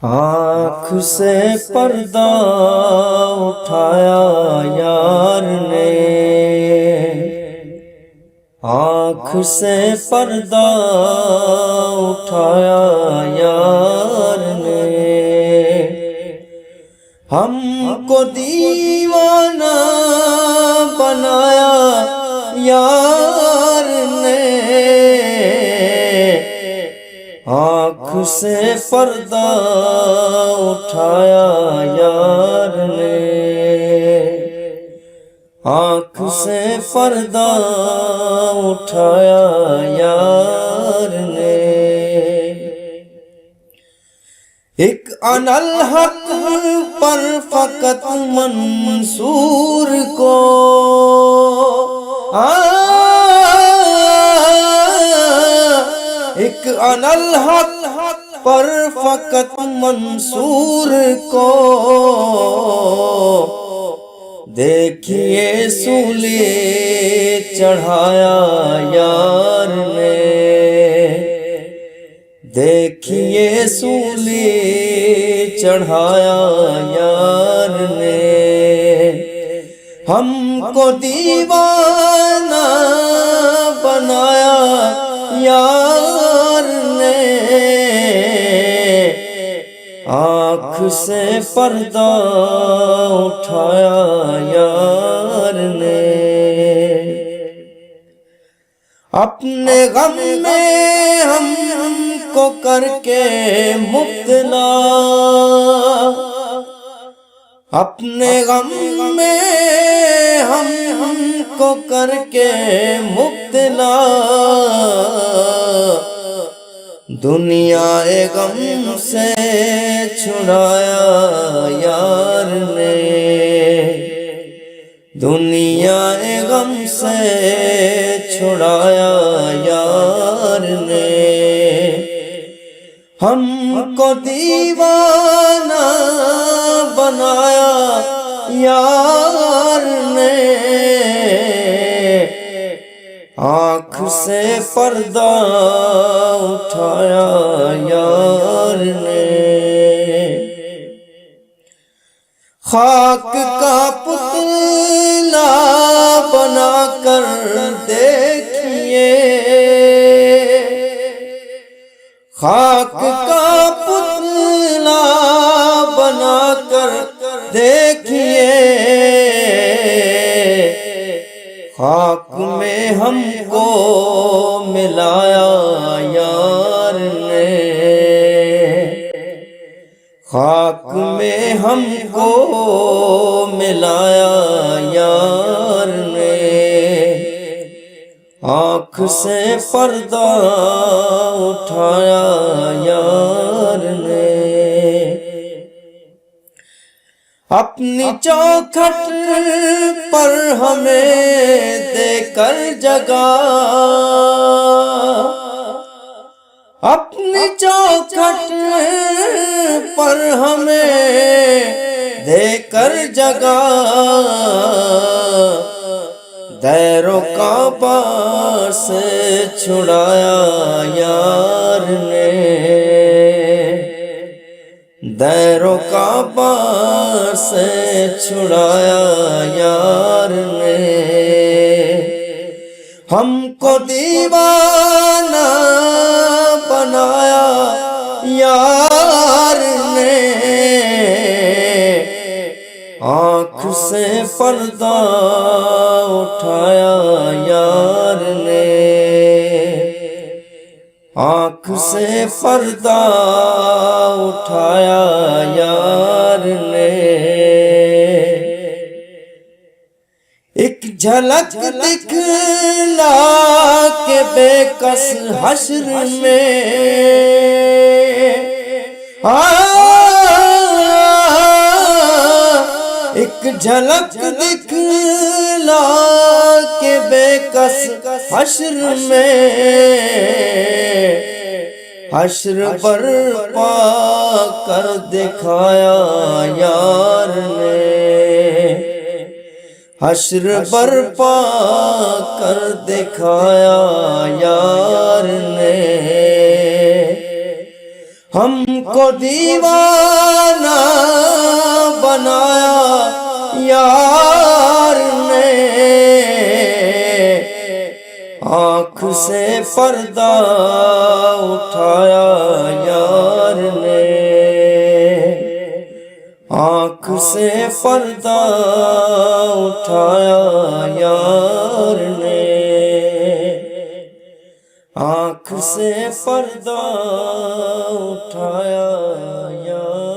آنکھ سے پردہ اٹھایا یار نے، آنکھ سے پردہ اٹھایا یار نے، ہم کو دیوانہ بنایا یار نے، آنکھ سے پردہ اٹھایا یار نے، آنکھ سے پردہ اٹھایا یار نے۔ ایک انالحق پر فقط منصور کو ایک انالحق پر فقط منصور کو دیکھیے سولی چڑھایا یار نے، دیکھیے سولی چڑھایا یار نے، ہم کو دیوانہ بنایا یار نے، آنکھ سے پردہ اٹھایا یار نے، اپنے غم میں ہم کو کر کے مبتلا، اپنے غم میں ہم کو کر کے مبتلا، دنیا غم سے چھڑایا یار نے، دنیا غم سے چھڑایا یار نے، ہم کو دیوانہ بنایا یار نے، آنکھ سے پردہ اٹھایا یار نے، خاک کا پتلا بنا کر دیکھیے، خاک کا پتلا بنا کر دیکھیے، خاک میں ہم کو ملایا یار نے، خاک میں ہم کو ملایا یار نے، آنکھ سے پردہ اٹھایا یار نے، اپنی چوکھٹ پر ہمیں دے کر جگہ، اپنی چوکھٹ پر ہمیں دے کر جگہ، دیر و کعبہ سے چھڑایا یار نے، دیر و کعبہ سے چھڑایا یار نے، ہم کو دیوانہ بنایا یار نے، آنکھ سے پردہ اٹھایا یار نے، آنکھ سے پردہ اٹھایا یار نے، ایک جھلک دکھلا کے بے کس حشر میں، ایک جھلک دکھلا کے بے کس حشر میں، حشر برپا کر دکھایا یار نے، حشر برپا کر دکھایا یار نے، ہم کو دیوانہ بنایا یار نے، آنکھ سے پردہ اٹھایا یار نے، آنکھ سے پردہ اٹھایا یار نے، آنکھ سے پردہ اٹھایا یار